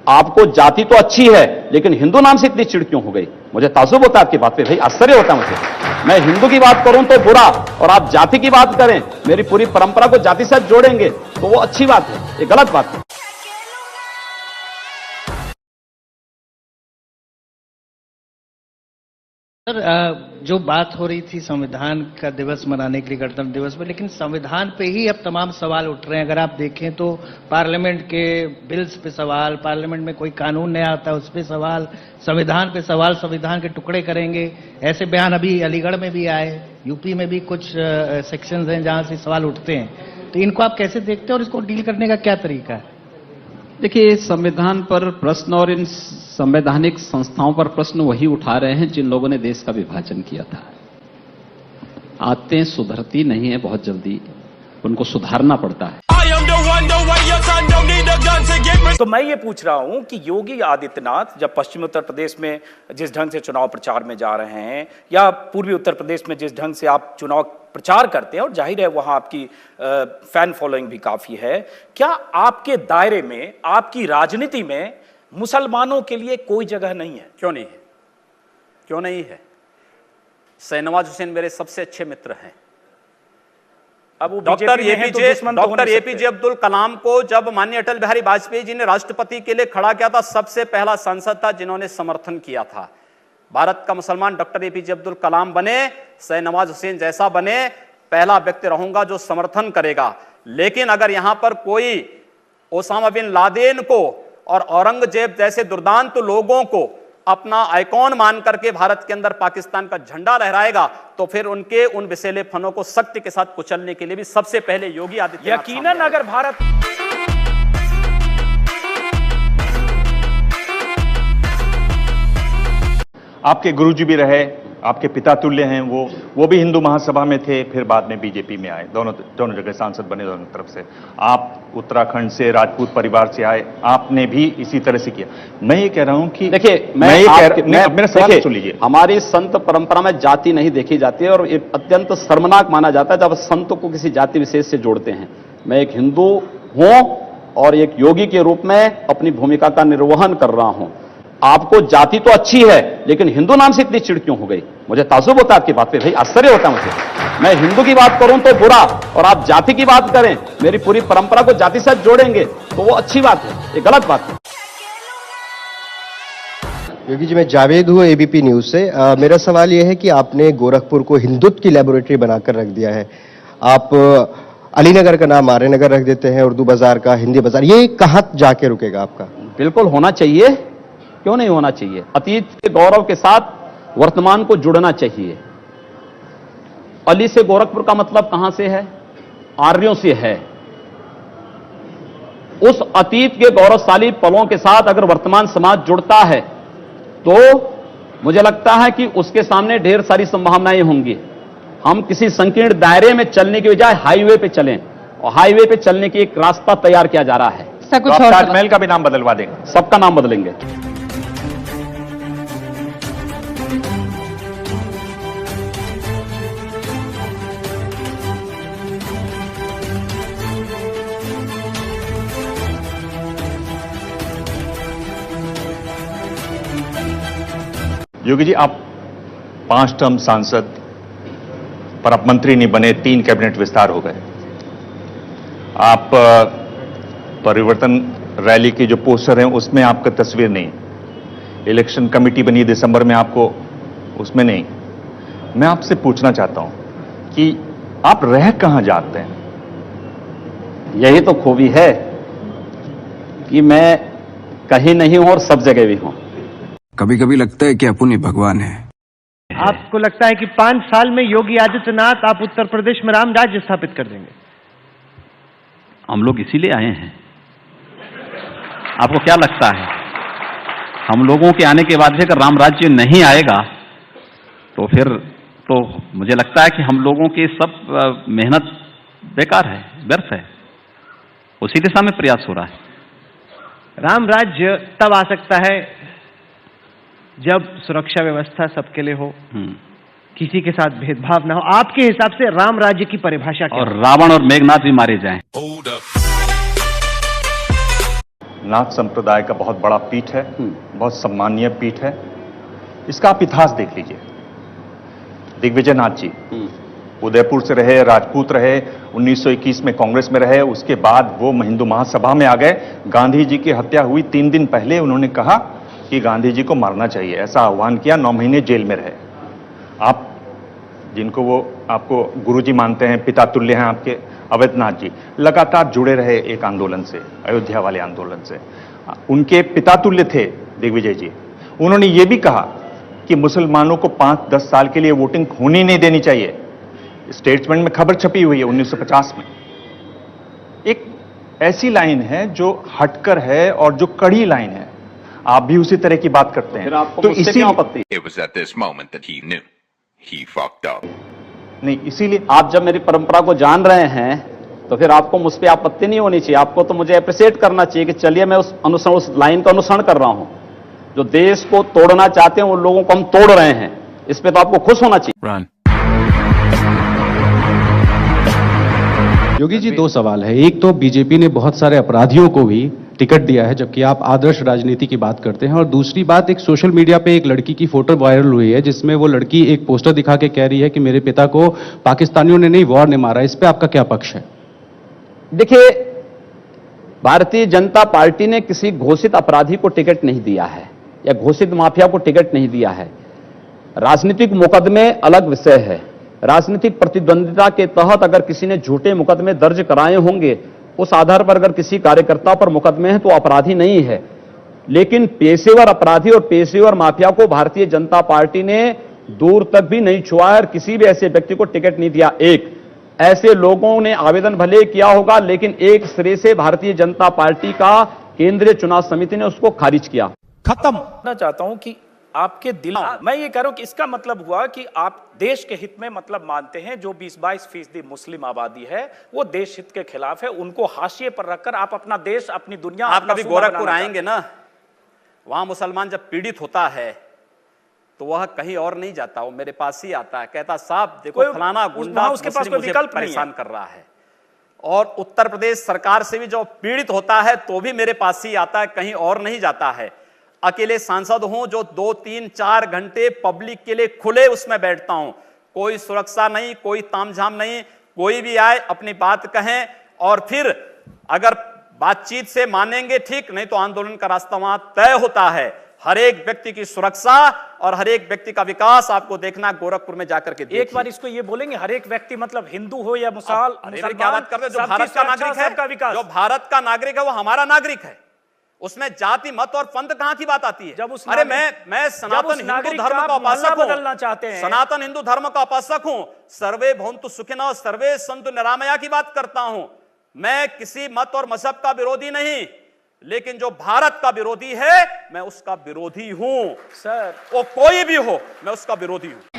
आपको जाति तो अच्छी है, लेकिन हिंदू नाम से इतनी चिढ़ क्यों हो गई? मुझे ताज्जुब होता है आपकी बात पे, भाई आश्चर्य होता है मुझे। मैं हिंदू की बात करूं तो बुरा, और आप जाति की बात करें, मेरी पूरी परंपरा को जाति से जोड़ेंगे तो वो अच्छी बात है, ये गलत बात है। सर, जो बात हो रही थी संविधान का दिवस मनाने के लिए, गणतंत्र दिवस में, लेकिन संविधान पे ही अब तमाम सवाल उठ रहे हैं। अगर आप देखें तो पार्लियामेंट के बिल्स पे सवाल, पार्लियामेंट में कोई कानून नया आता है उस पे सवाल, संविधान पे सवाल, संविधान के टुकड़े करेंगे, ऐसे बयान अभी अलीगढ़ में भी आए, यूपी में भी कुछ सेक्शंस हैं जहां से सवाल उठते हैं। तो इनको आप कैसे देखते हैं और इसको डील करने का क्या तरीका है? देखिए, संविधान पर प्रश्न और इन संवैधानिक संस्थाओं पर प्रश्न वही उठा रहे हैं जिन लोगों ने देश का विभाजन किया था। आदतें सुधरती नहीं है बहुत जल्दी, उनको सुधारना पड़ता है। तो मैं ये पूछ रहा हूं कि योगी आदित्यनाथ जब पश्चिमी उत्तर प्रदेश में जिस ढंग से चुनाव प्रचार में जा रहे हैं, या पूर्वी उत्तर प्रदेश में जिस ढंग से आप चुनाव प्रचार करते हैं, और जाहिर है वहां आपकी फैन फॉलोइंग भी काफी है, क्या आपके दायरे में, आपकी राजनीति में मुसलमानों के लिए कोई जगह नहीं है? क्यों नहीं है? क्यों नहीं है? शाहनवाज हुसैन मेरे सबसे अच्छे मित्र हैं। अब डॉक्टर एपीजे अब्दुल कलाम को जब माननीय अटल बिहारी वाजपेयी जी ने राष्ट्रपति के लिए खड़ा किया था, सबसे पहला सांसद था जिन्होंने समर्थन किया था। भारत का मुसलमान डॉक्टर एपीजे अब्दुल कलाम बने, शाहनवाज हुसैन जैसा बने, पहला व्यक्ति रहूंगा जो समर्थन करेगा। लेकिन अगर यहां पर कोई ओसामा बिन लादेन को और औरंगजेब जैसे दुर्दांत लोगों को अपना आइकॉन मान करके भारत के अंदर पाकिस्तान का झंडा लहराएगा, तो फिर उनके उन विषैले फनों को सख्ती के साथ कुचलने के लिए भी सबसे पहले योगी आदित्यनाथ। यकीनन अगर भारत आपके गुरुजी भी रहे, आपके पिता तुल्य हैं, वो भी हिंदू महासभा में थे, फिर बाद में बीजेपी में आए, दोनों जगह सांसद बने, दोनों तरफ से। आप उत्तराखंड से राजपूत परिवार से आए, आपने भी इसी तरह से किया। मैं ये कह रहा हूं कि देखिए, मेरा सवाल सुन लीजिए। हमारी संत परंपरा में जाति नहीं देखी जाती है, और ये अत्यंत शर्मनाक माना जाता है जब संतों को किसी जाति विशेष से जोड़ते हैं। मैं एक हिंदू हूं और एक योगी के रूप में अपनी भूमिका का निर्वहन कर रहा हूं। आपको जाति तो अच्छी है, लेकिन हिंदू नाम से इतनी चिढ़ क्यों हो गई? मुझे ताज्जुब होता है आपकी बात पे, भाई आश्चर्य होता है मुझे। मैं हिंदू की बात करूं तो बुरा, और आप जाति की बात करें, मेरी पूरी परंपरा को जाति से जोड़ेंगे तो वो अच्छी बात है, ये गलत बात है। योगी जी, मैं जावेद हूँ एबीपी न्यूज से। मेरा सवाल यह है कि आपने गोरखपुर को हिंदुत्व की लेबोरेटरी बनाकर रख दिया है। आप अलीनगर का नाम आर्यनगर रख देते हैं, उर्दू बाजार का हिंदी बाजार, ये कहां जाके रुकेगा आपका? बिल्कुल होना चाहिए, क्यों नहीं होना चाहिए? अतीत के गौरव के साथ वर्तमान को जुड़ना चाहिए। अली से गोरखपुर का मतलब कहां से है? आर्यों से है। उस अतीत के गौरवशाली पलों के साथ अगर वर्तमान समाज जुड़ता है तो मुझे लगता है कि उसके सामने ढेर सारी संभावनाएं होंगी। हम किसी संकीर्ण दायरे में चलने की बजाय हाईवे पे चलें, और हाईवे पे चलने की एक रास्ता तैयार किया जा रहा है। तो आप ताजमहल का भी नाम बदलवा देंगे? सबका नाम बदलेंगे। योगी जी, आप 5 टर्म सांसद, पर आप मंत्री नहीं बने, 3 कैबिनेट विस्तार हो गए। आप परिवर्तन रैली की जो पोस्टर हैं उसमें आपका तस्वीर नहीं, इलेक्शन कमेटी बनी दिसंबर में, आपको उसमें नहीं। मैं आपसे पूछना चाहता हूं कि आप रह कहां जाते हैं? यही तो खूबी है कि मैं कहीं नहीं हूं और सब जगह भी हूं। कभी कभी लगता है कि अपन ही भगवान है। आपको लगता है कि 5 साल में योगी आदित्यनाथ आप उत्तर प्रदेश में राम राज्य स्थापित कर देंगे? हम लोग इसीलिए आए हैं। आपको क्या लगता है, हम लोगों के आने के बाद भी अगर राम राज्य नहीं आएगा तो फिर तो मुझे लगता है कि हम लोगों की सब मेहनत बेकार है, व्यर्थ है। उसी दिशा में प्रयास हो रहा है। राम राज्य तब आ सकता है जब सुरक्षा व्यवस्था सबके लिए हो, किसी के साथ भेदभाव ना हो। आपके हिसाब से राम राज्य की परिभाषा क्या? और रावण और मेघनाथ भी मारे जाएं। नाथ संप्रदाय का बहुत बड़ा पीठ है, बहुत सम्मानीय पीठ है। इसका आप इतिहास देख लीजिए। दिग्विजय नाथ जी उदयपुर से रहे, राजपूत रहे, 1921 में कांग्रेस में रहे, उसके बाद वो हिंदू महासभा में आ गए। गांधी जी की हत्या हुई 3 दिन पहले उन्होंने कहा कि गांधी जी को मारना चाहिए, ऐसा आह्वान किया। 9 महीने जेल में रहे। आप जिनको वो आपको गुरुजी मानते हैं, पिता तुल्य हैं आपके, अवैधनाथ जी लगातार जुड़े रहे एक आंदोलन से, अयोध्या वाले आंदोलन से। उनके पिता तुल्य थे दिग्विजय जी। उन्होंने ये भी कहा कि मुसलमानों को 5-10 साल के लिए वोटिंग होनी नहीं देनी चाहिए। स्टेटमेंट में खबर छपी हुई है 1950 में। एक ऐसी लाइन है जो हटकर है और जो कड़ी लाइन है। आप भी उसी तरह की बात करते हैं, तो इसी आपत्ति नहीं, इसीलिए आप जब मेरी परंपरा को जान रहे हैं तो फिर आपको मुझ पे आपत्ति नहीं होनी चाहिए। आपको तो मुझे अप्रिशिएट करना चाहिए कि चलिए मैं उस लाइन का अनुसरण कर रहा हूं। जो देश को तोड़ना चाहते हैं उन लोगों को हम तोड़ रहे हैं, इस पे तो आपको खुश होना चाहिए। योगी जी, 2 सवाल है। एक तो बीजेपी ने बहुत सारे अपराधियों को भी टिकट दिया है, जबकि आप आदर्श राजनीति की बात करते हैं। और दूसरी बात, एक सोशल मीडिया पे एक लड़की की फोटो वायरल हुई है जिसमें वो लड़की एक पोस्टर दिखा के कह रही है कि मेरे पिता को पाकिस्तानियों ने नहीं, वॉर ने मारा। इस पे आपका क्या पक्ष है? देखिए, भारतीय जनता पार्टी ने किसी घोषित अपराधी को टिकट नहीं दिया है या घोषित माफिया को टिकट नहीं दिया है। राजनीतिक मुकदमे अलग विषय है। राजनीतिक प्रतिद्वंदिता के तहत अगर किसी ने झूठे मुकदमे दर्ज कराए होंगे, उस आधार पर अगर किसी कार्यकर्ता पर मुकदमे हैं तो अपराधी नहीं है। लेकिन पेशेवर अपराधी और पेशेवर माफिया को भारतीय जनता पार्टी ने दूर तक भी नहीं छुआ और किसी भी ऐसे व्यक्ति को टिकट नहीं दिया। एक ऐसे लोगों ने आवेदन भले किया होगा, लेकिन एक सिरे से भारतीय जनता पार्टी का केंद्रीय चुनाव समिति ने उसको खारिज किया। खत्म। मैं चाहता हूं कि आपके दिल, मैं ये कह रहा हूं कि इसका मतलब हुआ कि आप देश के हित में मतलब मानते हैं। जो 20-22% मुस्लिम आबादी है वो देश हित के खिलाफ है, उनको हाशिए पर रखकर आप अपना देश, अपनी दुनिया, आप कभी गोरखपुर आएंगे ना, वहां मुसलमान जब पीड़ित होता है तो वह कहीं और नहीं जाता, वो मेरे पास ही आता है, कहता साहब देखो फलाना गुंडा उसके पास कोई विकल्प परेशान कर रहा है। और उत्तर प्रदेश सरकार से भी जो पीड़ित होता है तो भी मेरे पास ही आता है, कहीं और नहीं जाता है। अकेले सांसद हूं जो 2-3-4 घंटे पब्लिक के लिए खुले उसमें बैठता हूं, कोई सुरक्षा नहीं, कोई तामझाम नहीं, कोई भी आए अपनी बात कहें और फिर अगर बातचीत से मानेंगे ठीक, नहीं तो आंदोलन का रास्ता वहां तय होता है। हर एक व्यक्ति की सुरक्षा और हर एक व्यक्ति का विकास आपको देखना गोरखपुर में जाकर के। एक बार इसको ये बोलेंगे, हर एक व्यक्ति मतलब हिंदू हो या मुसलमान, क्या बात करते हैं? जो भारत का नागरिक है, जो भारत का नागरिक है वो हमारा नागरिक है, उसमें जाति मत और पंथ कहां की बात आती है? जब उस अरे मैं सनातन हिंदू धर्म का उपासक हूं, बदलना चाहते हैं, सनातन हिंदू धर्म का उपासक हूं, सर्वे भवन्तु सुखिनः सर्वे सन्तु निरामया की बात करता हूं। मैं किसी मत और मजहब का विरोधी नहीं, लेकिन जो भारत का विरोधी है मैं उसका विरोधी हूं। सर, वो कोई भी हो, मैं उसका विरोधी हूं।